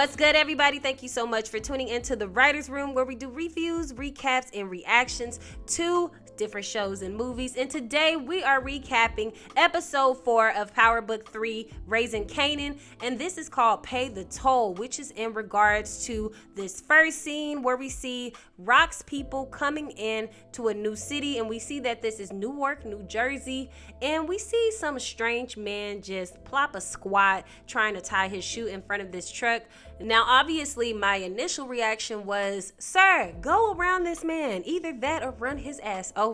What's good, everybody? Thank you so much for tuning into the Writer's Room, where we do reviews, recaps, and reactions to different shows and movies. And today we are recapping episode 4 of Power Book 3, Raising Kanan. And this is called Pay the Toll, which is in regards to this first scene where we see Rock's people coming in to a new city. And we see that this is Newark, New Jersey. And we see some strange man just plop a squat trying to tie his shoe in front of this truck. Now, obviously, my initial reaction was, sir, go around this man. Either that or run his ass over.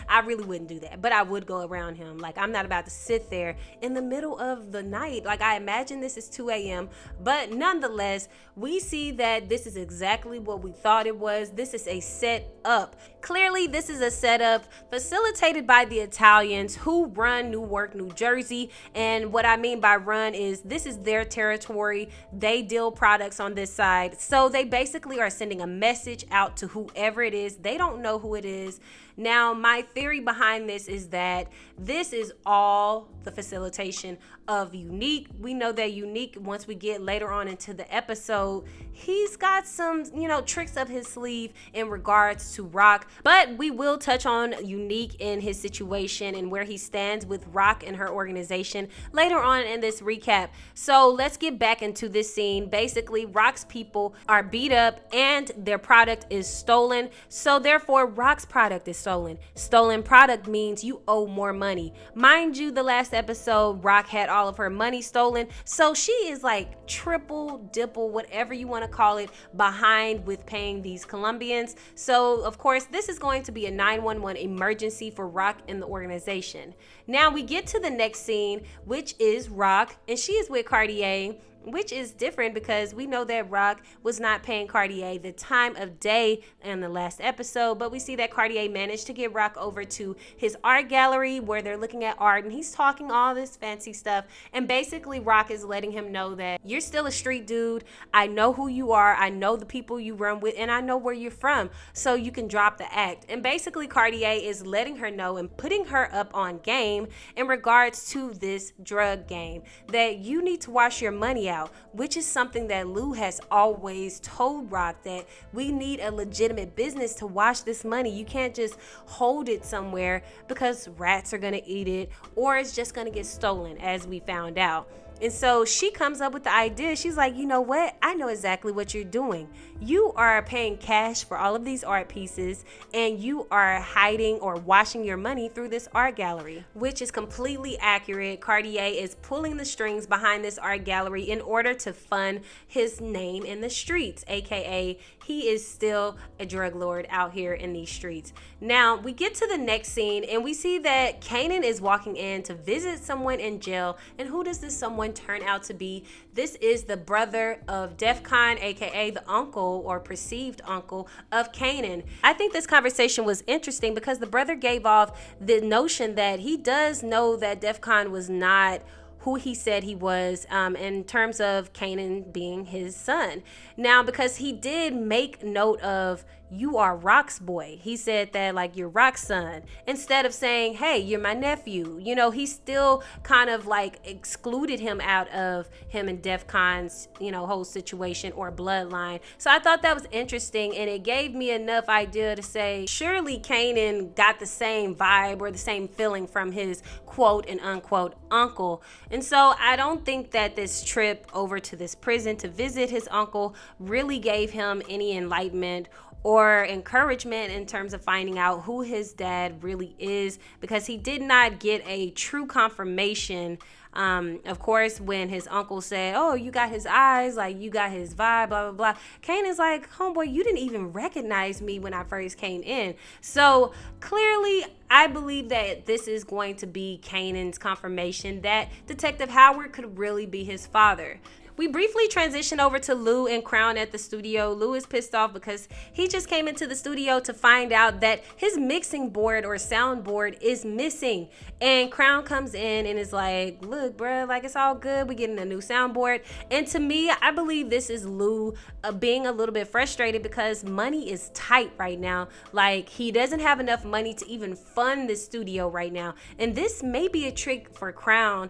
I really wouldn't do that, but I would go around him. Like, I'm not about to sit there in the middle of the night. Like, I imagine this is 2 a.m., but nonetheless, we see that this is exactly what we thought it was. This is a setup. Clearly, this is a setup facilitated by the Italians who run Newark, New Jersey. And what I mean by run is this is their territory. They deal products on this side. So they basically are sending a message out to whoever it is. They don't know who it is. Now, my theory behind this is that this is all the facilitation of Unique. We know that Unique, once we get later on into the episode, he's got some, tricks up his sleeve in regards to Rock. But we will touch on Unique in his situation and where he stands with Rock and her organization later on in this recap. So let's get back into this scene. Basically, Rock's people are beat up and their product is stolen. So therefore, Rock's product is stolen. Stolen product means you owe more money. Mind you, the last episode, Rock had all of her money stolen. So she is like triple, dipple, whatever you want to call it, behind with paying these Colombians. So of course, this is going to be a 911 emergency for Rock and the organization. Now we get to the next scene, which is Rock, and she is with Cartier, which is different because we know that Rock was not paying Cartier the time of day in the last episode, but we see that Cartier managed to get Rock over to his art gallery where they're looking at art, and he's talking all this fancy stuff, and basically Rock is letting him know that you're still a street dude. I know who you are. I know the people you run with, and I know where you're from, so you can drop the act. And basically Cartier is letting her know and putting her up on game in regards to this drug game, that you need to wash your money out, which is something that Lou has always told Rock, that we need a legitimate business to wash this money. You can't just hold it somewhere because rats are going to eat it or it's just going to get stolen, as we found out. And so she comes up with the idea. She's like, you know what? I know exactly what you're doing. You are paying cash for all of these art pieces and you are hiding or washing your money through this art gallery, which is completely accurate. Cartier is pulling the strings behind this art gallery in order to fund his name in the streets, aka he is still a drug lord out here in these streets. Now we get to the next scene and we see that Kanan is walking in to visit someone in jail. And who does this someone turn out to be? This is the brother of Defcon, aka the uncle or perceived uncle of Kanan. I think this conversation was interesting because the brother gave off the notion that he does know that Defcon was not who he said he was, in terms of Kanan being his son. Now, because he did make note of, you are Rock's boy. He said that, like, you're Rock's son, instead of saying, hey, you're my nephew. He still kind of like excluded him out of him and Defcon's, whole situation or bloodline. So I thought that was interesting, and it gave me enough idea to say, surely Kanan got the same vibe or the same feeling from his quote and unquote uncle. And so I don't think that this trip over to this prison to visit his uncle really gave him any enlightenment or encouragement in terms of finding out who his dad really is, because he did not get a true confirmation. Of course, when his uncle said, oh, you got his eyes, like you got his vibe, blah, blah, blah. Kanan's like, homeboy, you didn't even recognize me when I first came in. So clearly, I believe that this is going to be Kanan's confirmation that Detective Howard could really be his father. We briefly transition over to Lou and Crown at the studio. Lou is pissed off because he just came into the studio to find out that his mixing board or soundboard is missing. And Crown comes in and is like, look, bruh, like it's all good. We're getting a new soundboard. And to me, I believe this is Lou being a little bit frustrated because money is tight right now. Like he doesn't have enough money to even fund the studio right now. And this may be a trick for Crown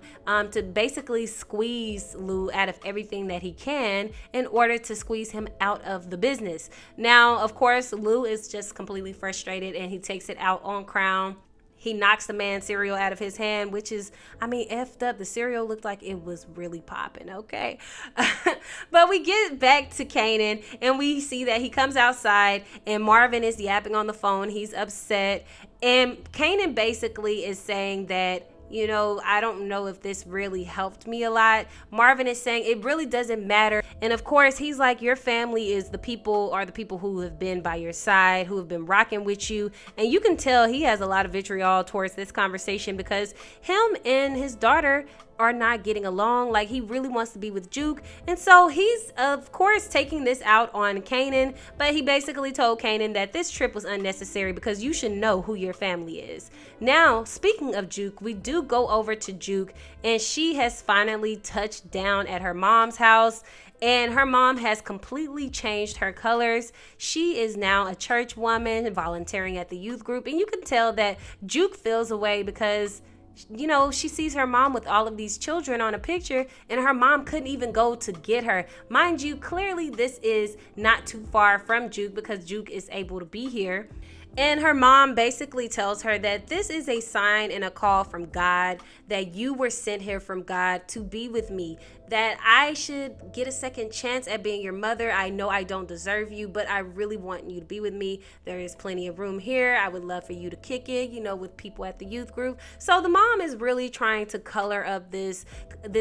to basically squeeze Lou out of everything that he can in order to squeeze him out of the business. Now, of course, Lou is just completely frustrated and he takes it out on Crown. He knocks the man's cereal out of his hand, which is, effed up. The cereal looked like it was really popping, okay? But we get back to Kanan, and we see that he comes outside, and Marvin is yapping on the phone. He's upset. And Kanan basically is saying that, I don't know if this really helped me a lot. Marvin is saying it really doesn't matter. And of course, he's like, your family is the people who have been by your side, who have been rocking with you. And you can tell he has a lot of vitriol towards this conversation because him and his daughter are not getting along. Like, he really wants to be with Juke. And so he's, of course, taking this out on Kanan. But he basically told Kanan that this trip was unnecessary because you should know who your family is. Now, speaking of Juke, we do go over to Juke, and she has finally touched down at her mom's house. And her mom has completely changed her colors. She is now a church woman volunteering at the youth group. And you can tell that Juke feels away because she sees her mom with all of these children on a picture, and her mom couldn't even go to get her. Mind you, clearly this is not too far from Juke because Juke is able to be here. And her mom basically tells her that this is a sign and a call from God, that you were sent here from God to be with me, that I should get a second chance at being your mother. I know I don't deserve you, but I really want you to be with me. There is plenty of room here. I would love for you to kick it, with people at the youth group. So the mom is really trying to color up this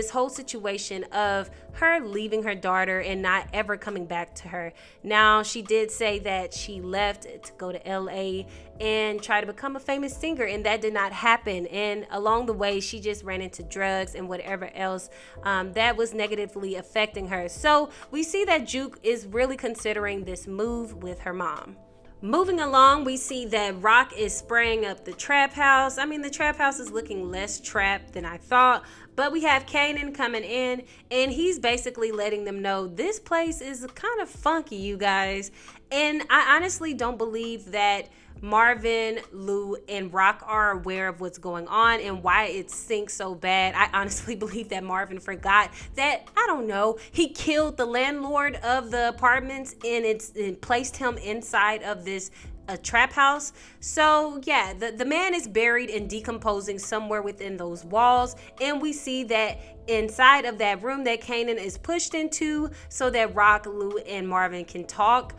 whole situation of her leaving her daughter and not ever coming back to her. Now, she did say that she left to go to LA and try to become a famous singer, and that did not happen. And along the way, she just ran into drugs and whatever else that was negatively affecting her. So we see that Juke is really considering this move with her mom. Moving along, we see that Rock is spraying up the trap house. The trap house is looking less trapped than I thought. But we have Kanan coming in, and he's basically letting them know this place is kind of funky, you guys. And I honestly don't believe that Marvin, Lou, and Rock are aware of what's going on and why it stinks so bad. I honestly believe that Marvin forgot that, he killed the landlord of the apartments and placed him inside of this a trap house. So yeah, the man is buried and decomposing somewhere within those walls, and we see that inside of that room that Kanan is pushed into so that Rock, Lou, and Marvin can talk.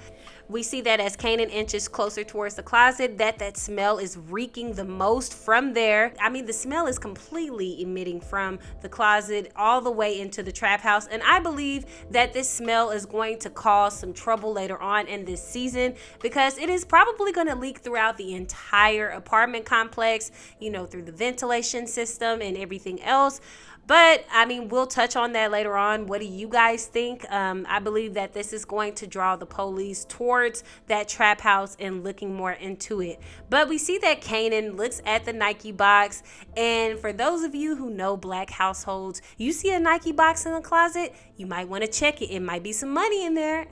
We see that as Kanan inches closer towards the closet, that smell is reeking the most from there. The smell is completely emitting from the closet all the way into the trap house. And I believe that this smell is going to cause some trouble later on in this season because it is probably going to leak throughout the entire apartment complex, through the ventilation system and everything else. But we'll touch on that later on. What do you guys think? I believe that this is going to draw the police towards that trap house and looking more into it. But we see that Kanan looks at the Nike box. And for those of you who know Black households, you see a Nike box in the closet, you might want to check it. It might be some money in there.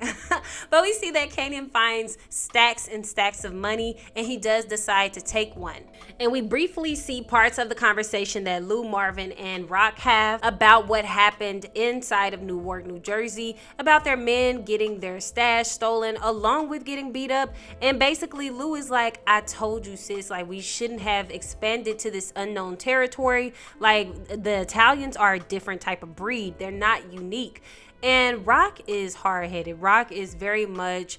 But we see that Kanan finds stacks and stacks of money, and he does decide to take one. And we briefly see parts of the conversation that Lou, Marvin, and Rock have about what happened inside of Newark, New Jersey, about their men getting their stash stolen along with getting beat up. And basically Lou is like, I told you, sis, we shouldn't have expanded to this unknown territory. The Italians are a different type of breed. They're not unique. And Rock is hard-headed. Rock is very much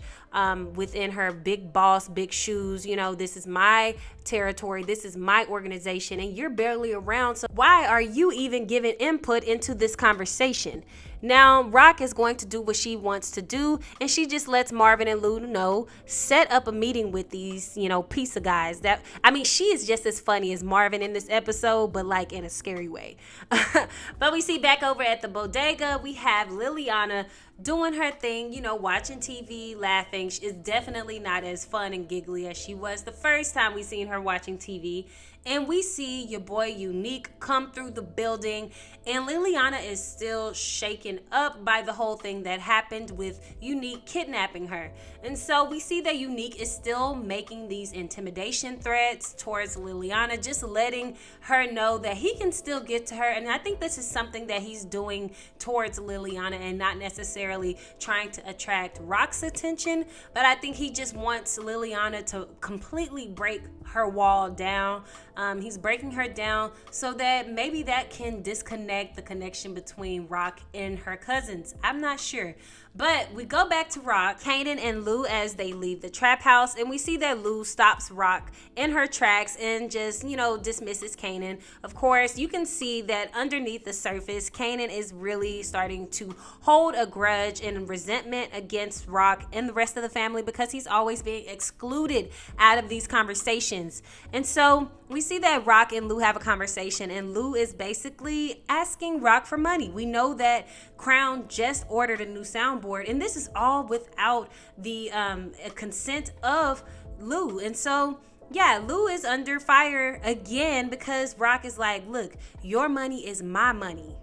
within her big boss, big shoes. This is my territory. This is my organization, and you're barely around. So why are you even giving input into this conversation? Now, Rock is going to do what she wants to do, and she just lets Marvin and Lou know, set up a meeting with these, piece of guys. She is just as funny as Marvin in this episode, but in a scary way. But we see back over at the bodega, we have Liliana doing her thing, watching TV, laughing. She is definitely not as fun and giggly as she was the first time we seen her watching TV. And we see your boy Unique come through the building, and Liliana is still shaken up by the whole thing that happened with Unique kidnapping her. And so we see that Unique is still making these intimidation threats towards Liliana, just letting her know that he can still get to her. And I think this is something that he's doing towards Liliana and not necessarily trying to attract Rock's attention, but I think he just wants Liliana to completely break her wall down. He's breaking her down so that maybe that can disconnect the connection between Rock and her cousins. I'm not sure. But we go back to Rock, Kanan, and Lou as they leave the trap house, and we see that Lou stops Rock in her tracks and just, dismisses Kanan. Of course, you can see that underneath the surface, Kanan is really starting to hold a grudge and resentment against Rock and the rest of the family because he's always being excluded out of these conversations. And so we see that Rock and Lou have a conversation, and Lou is basically asking Rock for money. We know that Crown just ordered a new soundboard, and this is all without the consent of Lou. And so Lou is under fire again because Rock is like, look, your money is my money.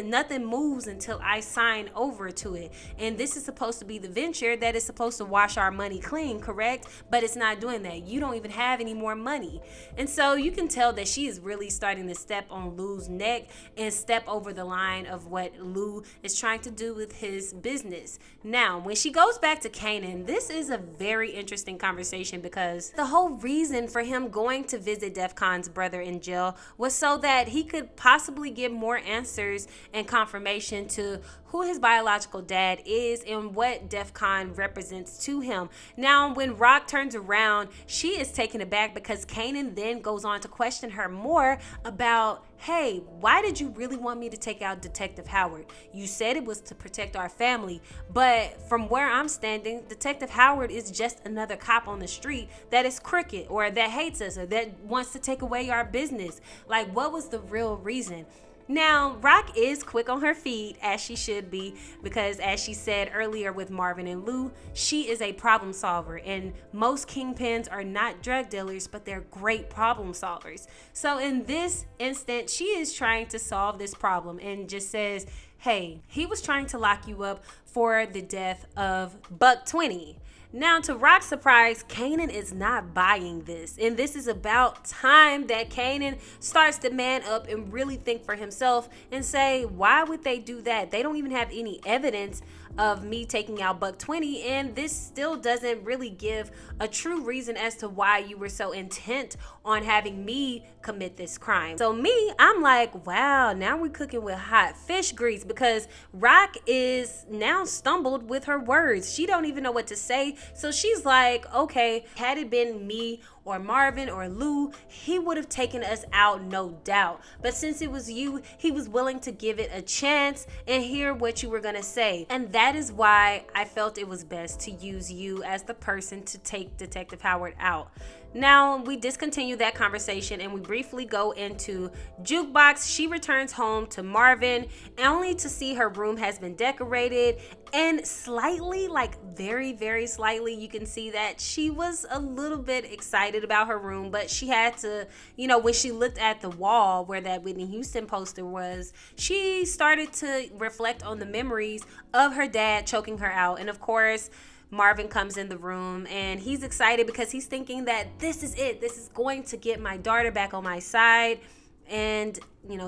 Nothing moves until I sign over to it. And this is supposed to be the venture that is supposed to wash our money clean, correct? But it's not doing that. You don't even have any more money. And so you can tell that she is really starting to step on Lou's neck and step over the line of what Lou is trying to do with his business. Now, when she goes back to Kanan, this is a very interesting conversation because the whole reason for him going to visit Def Con's brother in jail was so that he could possibly get more answers and confirmation to who his biological dad is and what Def Con represents to him. Now, when Rock turns around, she is taken aback because Kanan then goes on to question her more about, hey, why did you really want me to take out Detective Howard? You said it was to protect our family, but from where I'm standing, Detective Howard is just another cop on the street that is crooked or that hates us or that wants to take away our business. Like, what was the real reason? Now, Rock is quick on her feet, as she should be, because as she said earlier with Marvin and Lou, she is a problem solver, and most kingpins are not drug dealers, but they're great problem solvers. So in this instant, she is trying to solve this problem and just says, hey, he was trying to lock you up for the death of Buck 20. Now, to Rock's surprise, Kanan is not buying this. And this is about time that Kanan starts to man up and really think for himself and say, why would they do that? They don't even have any evidence of me taking out Buck 20, and this still doesn't really give a true reason as to why you were so intent on having me commit this crime. So I'm like, wow, now we're cooking with hot fish grease because Rock is now stumbled with her words. She don't even know what to say. So she's like, okay, had it been me or Marvin or Lou, he would have taken us out, no doubt. But since it was you, he was willing to give it a chance and hear what you were gonna say. And that is why I felt it was best to use you as the person to take Detective Howard out. Now, we discontinue that conversation and we briefly go into Jukebox. She returns home to Marvin only to see her room has been decorated, and slightly, like very, very slightly, you can see that she was a little bit excited about her room, but she had to, when she looked at the wall where that Whitney Houston poster was, she started to reflect on the memories of her dad choking her out. And of course, Marvin comes in the room and he's excited because he's thinking that this is it. This is going to get my daughter back on my side. And,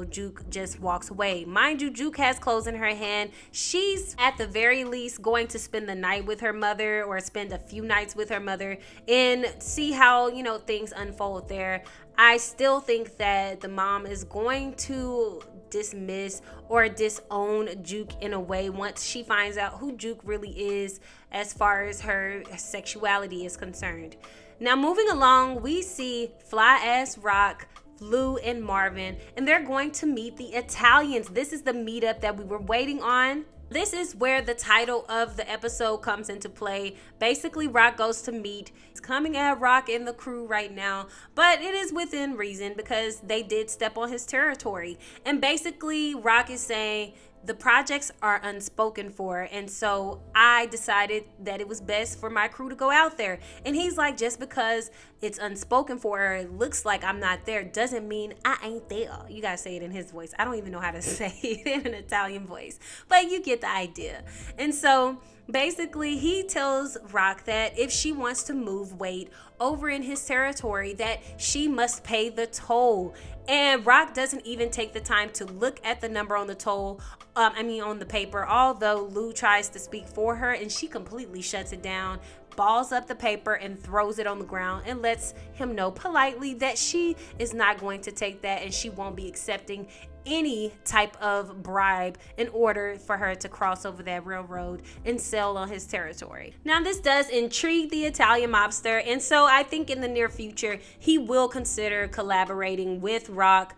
Juke just walks away. Mind you, Juke has clothes in her hand. She's at the very least going to spend the night with her mother or spend a few nights with her mother and see how, things unfold there. I still think that the mom is going to dismiss or disown Juke in a way once she finds out who Juke really is as far as her sexuality is concerned. Now, moving along, we see Fly Ass Rock, Lou, and Marvin, and they're going to meet the Italians. This is the meetup that we were waiting on. This is where the title of the episode comes into play. Basically, Rock goes to meet coming at Rock and the crew right now, but it is within reason because they did step on his territory. And basically, Rock is saying, the projects are unspoken for, and so I decided that it was best for my crew to go out there. And he's like, just because it's unspoken for or it looks like I'm not there doesn't mean I ain't there. You gotta say it in his voice. I don't even know how to say it in an Italian voice, but you get the idea. And so basically, he tells Rock that if she wants to move weight over in his territory, that she must pay the toll. And Rock doesn't even take the time to look at the number on the toll, on the paper, although Lou tries to speak for her and she completely shuts it down, balls up the paper and throws it on the ground and lets him know politely that she is not going to take that and she won't be accepting any type of bribe in order for her to cross over that railroad and sell on his territory. Now, this does intrigue the Italian mobster, and so I think in the near future he will consider collaborating with Rock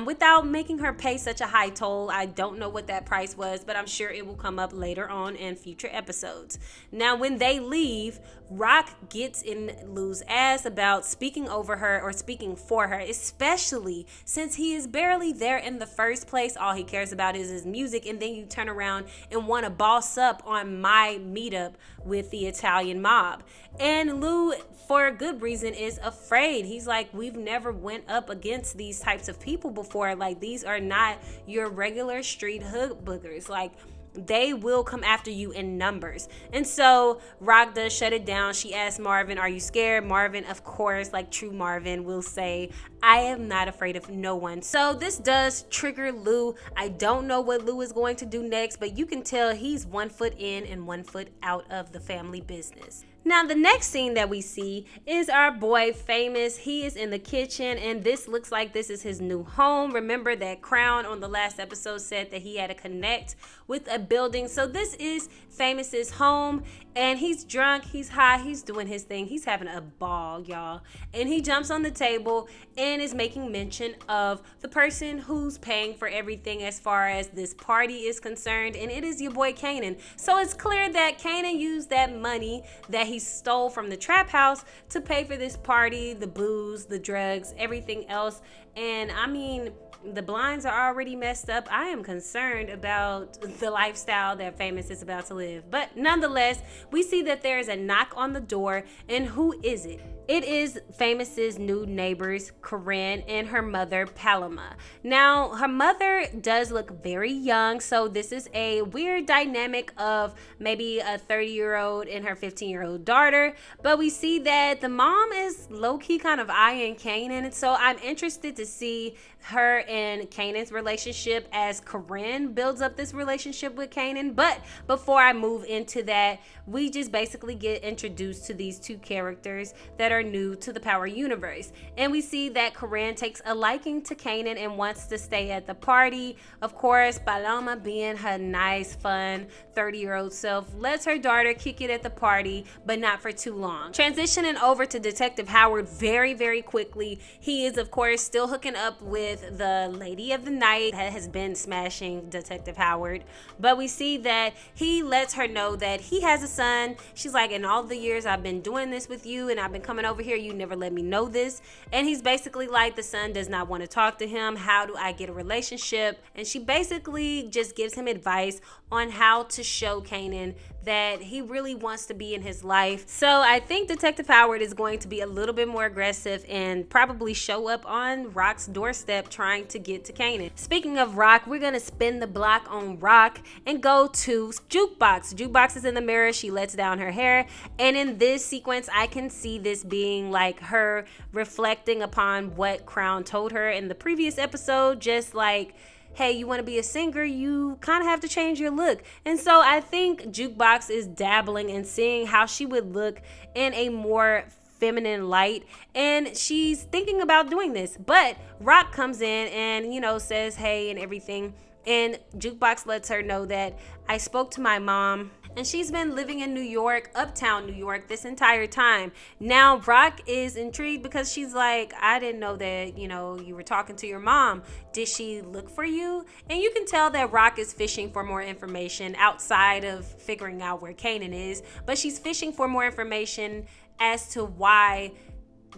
without making her pay such a high toll. I don't know what that price was, but I'm sure it will come up later on in future episodes. Now, when they leave, Rock gets in Lou's ass about speaking over her or speaking for her, especially since he is barely there in the first place. All he cares about is his music, and then you turn around and want to boss up on my meetup with the Italian mob. And Lou, for a good reason, is afraid. He's like, we've never went up against these types of people before. Like, these are not your regular street hood boogers. Like, they will come after you in numbers. And so Rock does shut it down. She asks Marvin, are you scared? Marvin, of course, like true Marvin, will say, I am not afraid of no one. So this does trigger Lou. I don't know what Lou is going to do next, but you can tell he's 1 foot in and 1 foot out of the family business. Now, the next scene that we see is our boy Famous. He is in the kitchen, and this looks like this is his new home. Remember that Crown on the last episode said that he had to connect with a building. So this is Famous's home, and he's drunk, he's high, he's doing his thing. He's having a ball, y'all. And he jumps on the table and is making mention of the person who's paying for everything as far as this party is concerned, and it is your boy Kanan. So it's clear that Kanan used that money that he stole from the trap house to pay for this party, the booze, the drugs, everything else. And I mean, the blinds are already messed up. I am concerned about the lifestyle that Famous is about to live. But nonetheless, we see that there is a knock on the door, and who is it? It is Famous's new neighbors, Corinne and her mother, Paloma. Now, her mother does look very young, so this is a weird dynamic of maybe a 30-year-old and her 15-year-old daughter. But we see that the mom is low-key kind of eyeing Kanan, and so I'm interested to see her and Kanan's relationship as Corinne builds up this relationship with Kanan. But before I move into that, we just basically get introduced to these two characters that are new to the Power universe. And we see that Corinne takes a liking to Kanan and wants to stay at the party. Of course, Paloma, being her nice, fun 30-year-old self, lets her daughter kick it at the party, but not for too long. Transitioning over to Detective Howard very, very quickly. He is, of course, still hooking up with the lady of the night that has been smashing Detective Howard. But we see that he lets her know that he has a son. She's like, in all the years I've been doing this with you and I've been coming over here, you never let me know this. And he's basically like, the son does not want to talk to him. How do I get a relationship? And she basically just gives him advice on how to show Kanan that he really wants to be in his life. So I think Detective Howard is going to be a little bit more aggressive and probably show up on Rock's doorstep trying to get to Kanan. Speaking of Rock, we're gonna spin the block on Rock and go to Jukebox. Jukebox is in the mirror. She lets down her hair, and in this sequence I can see this being like her reflecting upon what Crown told her in the previous episode, just like, hey, you want to be a singer, you kind of have to change your look. And so I think Jukebox is dabbling and seeing how she would look in a more feminine light, and she's thinking about doing this. But Rock comes in and, says hey and everything, and Jukebox lets her know that I spoke to my mom, and she's been living in New York, uptown New York, this entire time. Now, Rock is intrigued because she's like, I didn't know that, you were talking to your mom. Did she look for you? And you can tell that Rock is fishing for more information outside of figuring out where Kanan is, but she's fishing for more information as to why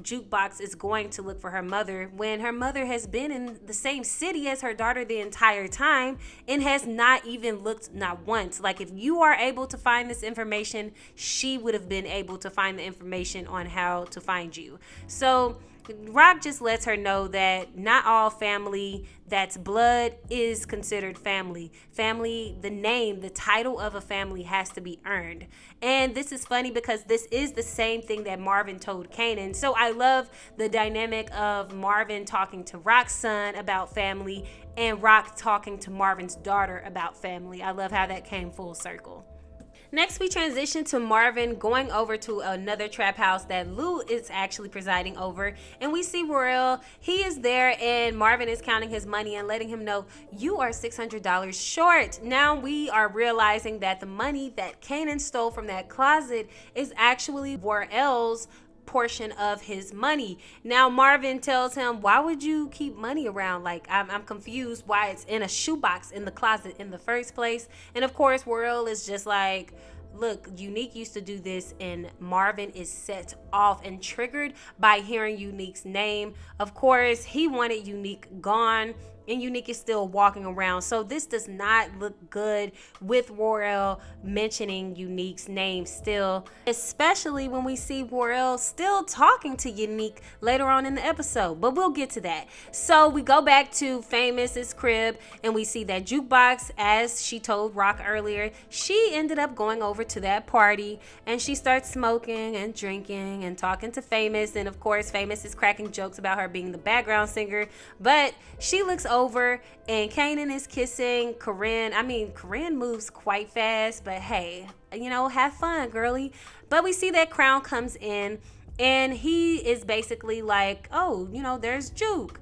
Jukebox is going to look for her mother when her mother has been in the same city as her daughter the entire time and has not even looked, not once. Like, if you are able to find this information, she would have been able to find the information on how to find you. So Rock just lets her know that not all family that's blood is considered family. Family, the name, the title of a family has to be earned. And this is funny because this is the same thing that Marvin told Kanan. So I love the dynamic of Marvin talking to Rock's son about family and Rock talking to Marvin's daughter about family. I love how that came full circle. Next, we transition to Marvin going over to another trap house that Lou is actually presiding over. And we see Royal. He is there and Marvin is counting his money and letting him know, you are $600 short. Now we are realizing that the money that Kanan stole from that closet is actually Royal's portion of his money. Now Marvin tells him, why would you keep money around? Like, I'm confused why it's in a shoebox in the closet in the first place. And of course Royal is just like, look, Unique used to do this, and Marvin is set off and triggered by hearing Unique's name. Of course, he wanted Unique gone, and Unique is still walking around. So this does not look good with Royal mentioning Unique's name still, especially when we see Royal still talking to Unique later on in the episode, but we'll get to that. So we go back to Famous's crib and we see that Jukebox, as she told Rock earlier, she ended up going over to that party and she starts smoking and drinking and talking to Famous. And of course, Famous is cracking jokes about her being the background singer, but she looks over and Kanan is kissing Corinne. I mean, Corinne moves quite fast, but hey, you know, have fun, girly. But we see that Crown comes in and he is basically like, oh, you know, there's Juke,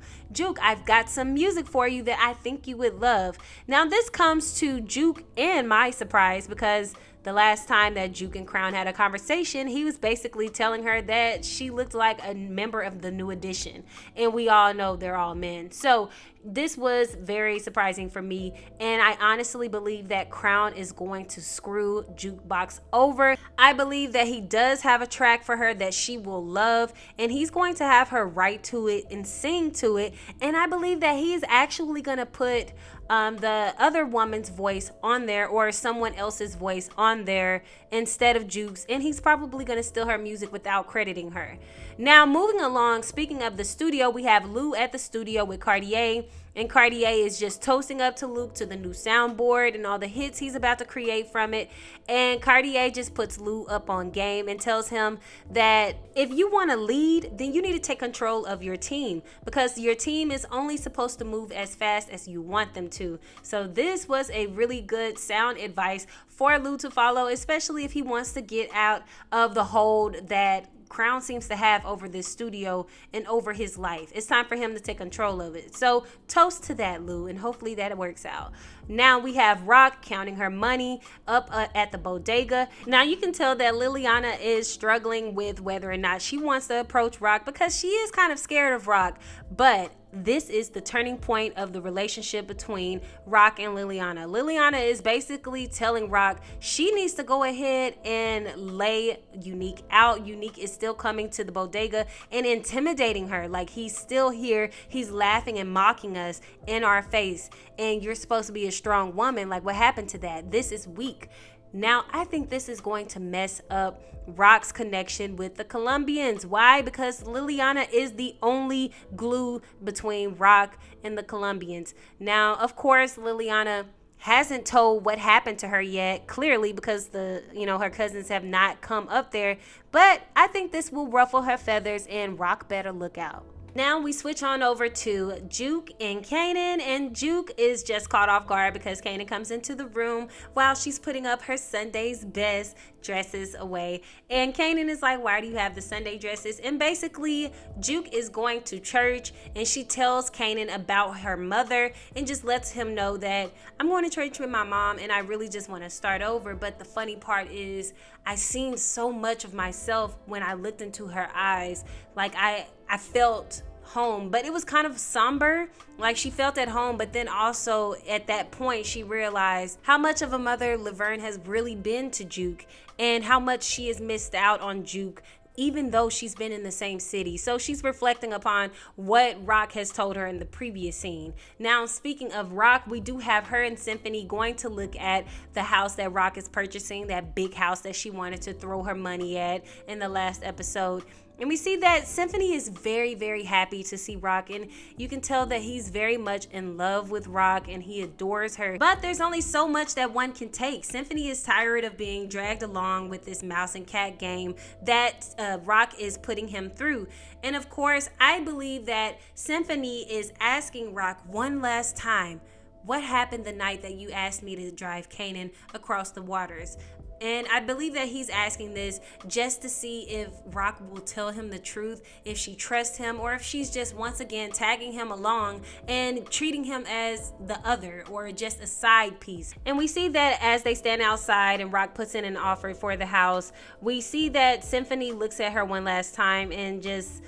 I've got some music for you that I think you would love. Now this comes to Juke and my surprise, because the last time that Juke and Crown had a conversation, he was basically telling her that she looked like a member of the New Edition. And we all know they're all men. So this was very surprising for me. And I honestly believe that Crown is going to screw Jukebox over. I believe that he does have a track for her that she will love. And he's going to have her write to it and sing to it. And I believe that he is actually going to put the other woman's voice on there, or someone else's voice on there instead of Juke's, and he's probably going to steal her music without crediting her. Now moving along, speaking of the studio, we have Lou at the studio with Cartier, and Cartier is just toasting up to Luke to the new soundboard and all the hits he's about to create from it. And Cartier just puts Lou up on game and tells him that if you want to lead, then you need to take control of your team, because your team is only supposed to move as fast as you want them to. So this was a really good sound advice for Lou to follow, especially if he wants to get out of the hold that Crown seems to have over this studio and over his life. It's time for him to take control of it. So toast to that, Lou, and hopefully that works out. Now we have Rock counting her money up at the bodega. Now you can tell that Liliana is struggling with whether or not she wants to approach Rock, because she is kind of scared of Rock. But this is the turning point of the relationship between Rock and Liliana. Liliana is basically telling Rock she needs to go ahead and lay Unique out. Unique is still coming to the bodega and intimidating her. Like, he's still here. He's laughing and mocking us in our face. And you're supposed to be a strong woman. Like, what happened to that? This is weak. Now, I think this is going to mess up Rock's connection with the Colombians. Why? Because Liliana is the only glue between Rock and the Colombians. Now, of course, Liliana hasn't told what happened to her yet, clearly, because her cousins have not come up there. But I think this will ruffle her feathers, and Rock better look out. Now we switch on over to Juke and Kanan, and Juke is just caught off guard because Kanan comes into the room while she's putting up her Sunday's best dresses away. And Kanan is like, why do you have the Sunday dresses? And basically Juke is going to church, and she tells Kanan about her mother and just lets him know that I'm going to church with my mom and I really just want to start over. But the funny part is I seen so much of myself when I looked into her eyes. Like I felt home, but it was kind of somber. Like, she felt at home, but then also at that point she realized how much of a mother Laverne has really been to Juke, and how much she has missed out on Juke even though she's been in the same city. So she's reflecting upon what Rock has told her in the previous scene. Now, speaking of Rock, we do have her and Symphony going to look at the house that Rock is purchasing, that big house that she wanted to throw her money at in the last episode. And we see that Symphony is very, very happy to see Rock, and you can tell that he's very much in love with Rock and he adores her. But there's only so much that one can take. Symphony is tired of being dragged along with this mouse and cat game that Rock is putting him through. And of course, I believe that Symphony is asking Rock one last time, what happened the night that you asked me to drive Kanan across the waters? And I believe that he's asking this just to see if Rock will tell him the truth, if she trusts him, or if she's just once again tagging him along and treating him as the other or just a side piece. And we see that as they stand outside and Rock puts in an offer for the house, we see that Symphony looks at her one last time and just...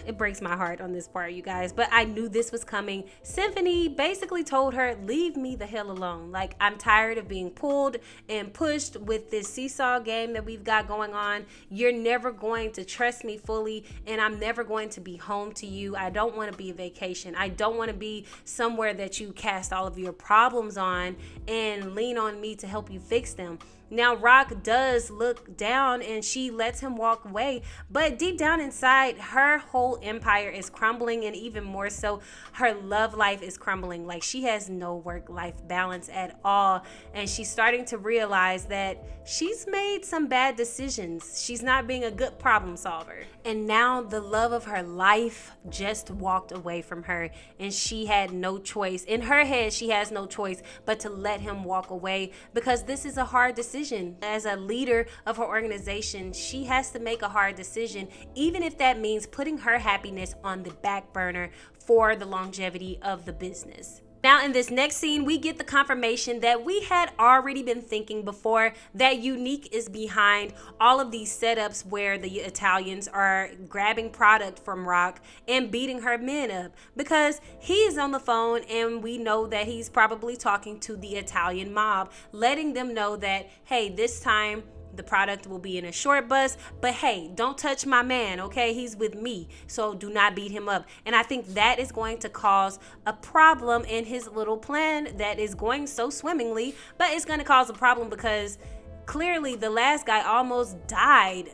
it breaks my heart on this part, you guys, but I knew this was coming. Symphony basically told her, leave me the hell alone. Like, I'm tired of being pulled and pushed with this seesaw game that we've got going on. You're never going to trust me fully, and I'm never going to be home to you. I don't want to be a vacation. I don't want to be somewhere that you cast all of your problems on and lean on me to help you fix them. Now, Rock does look down and she lets him walk away, but deep down inside, her whole empire is crumbling, and even more so, her love life is crumbling. Like, she has no work-life balance at all, and she's starting to realize that she's made some bad decisions. She's not being a good problem solver. And now the love of her life just walked away from her, and she had no choice. In her head, she has no choice but to let him walk away, because this is a hard decision. As a leader of her organization, she has to make a hard decision, even if that means putting her happiness on the back burner for the longevity of the business. Now, in this next scene, we get the confirmation that we had already been thinking before, that Unique is behind all of these setups where the Italians are grabbing product from Rock and beating her men up, because he is on the phone and we know that he's probably talking to the Italian mob, letting them know that, hey, this time the product will be in a short bus, but hey, don't touch my man, okay? He's with me, so do not beat him up. And I think that is going to cause a problem in his little plan that is going so swimmingly, but it's going to cause a problem because clearly the last guy almost died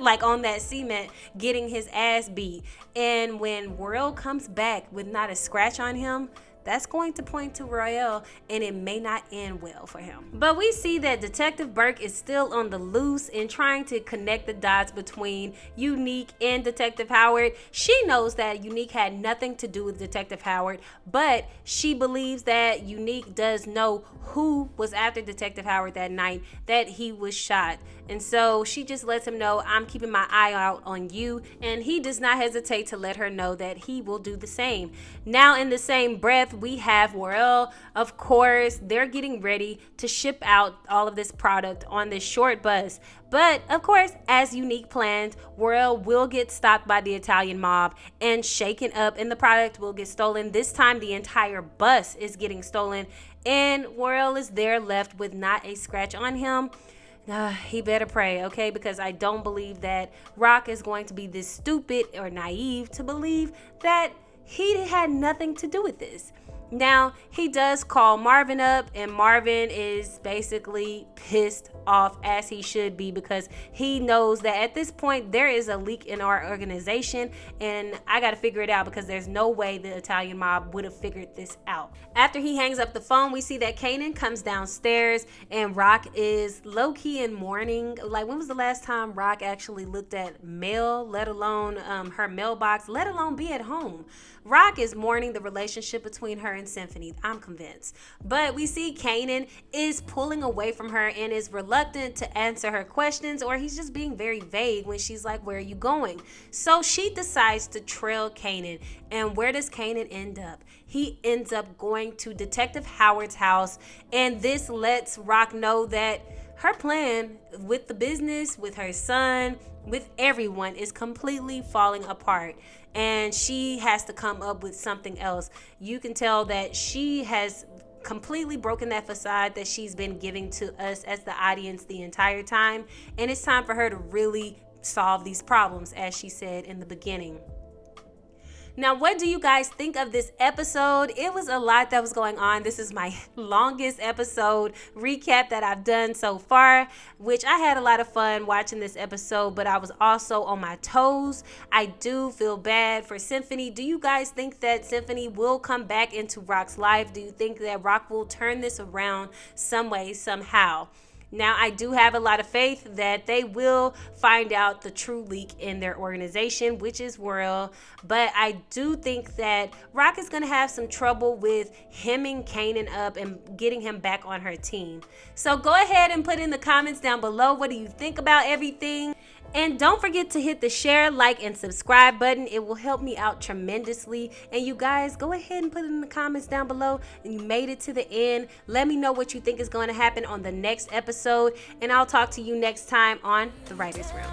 like on that cement getting his ass beat. And when World comes back with not a scratch on him, that's going to point to Royale, and it may not end well for him. But we see that Detective Burke is still on the loose and trying to connect the dots between Unique and Detective Howard. She knows that Unique had nothing to do with Detective Howard, but she believes that Unique does know who was after Detective Howard that night that he was shot. And so she just lets him know, I'm keeping my eye out on you, and he does not hesitate to let her know that he will do the same. Now, in the same breath, we have Worrell. Of course, they're getting ready to ship out all of this product on this short bus. But of course, as Unique planned, Worrell will get stopped by the Italian mob and shaken up, and the product will get stolen. This time, the entire bus is getting stolen, and Worrell is there left with not a scratch on him. He better pray, okay? Because I don't believe that Rock is going to be this stupid or naive to believe that he had nothing to do with this. Now, he does call Marvin up, and Marvin is basically pissed off, as he should be, because he knows that at this point there is a leak in our organization, and I got to figure it out, because there's no way the Italian mob would have figured this out. After he hangs up the phone, we see that Kanan comes downstairs, and Rock is low-key in mourning. Like, when was the last time Rock actually looked at mail, let alone her mailbox, let alone be at home? Rock is mourning the relationship between her and Symphony, I'm convinced. But we see Kanan is pulling away from her and is reluctant to answer her questions, or he's just being very vague when she's like, where are you going? So she decides to trail Kanan. And where does Kanan end up? He ends up going to Detective Howard's house, and this lets Rock know that her plan with the business, with her son, with everyone is completely falling apart, and she has to come up with something else. You can tell that she has completely broken that facade that she's been giving to us as the audience the entire time, and it's time for her to really solve these problems, as she said in the beginning. Now, what do you guys think of this episode? It was a lot that was going on. This is my longest episode recap that I've done so far, which I had a lot of fun watching this episode, but I was also on my toes. I do feel bad for Symphony. Do you guys think that Symphony will come back into Rock's life? Do you think that Rock will turn this around some way, somehow? Now, I do have a lot of faith that they will find out the true leak in their organization, which is World. But I do think that Rock is going to have some trouble with hemming Kanan up and getting him back on her team. So go ahead and put in the comments down below. What do you think about everything? And don't forget to hit the share, like, and subscribe button. It will help me out tremendously. And you guys, go ahead and put it in the comments down below. And you made it to the end. Let me know what you think is going to happen on the next episode. And I'll talk to you next time on The Writer's Room.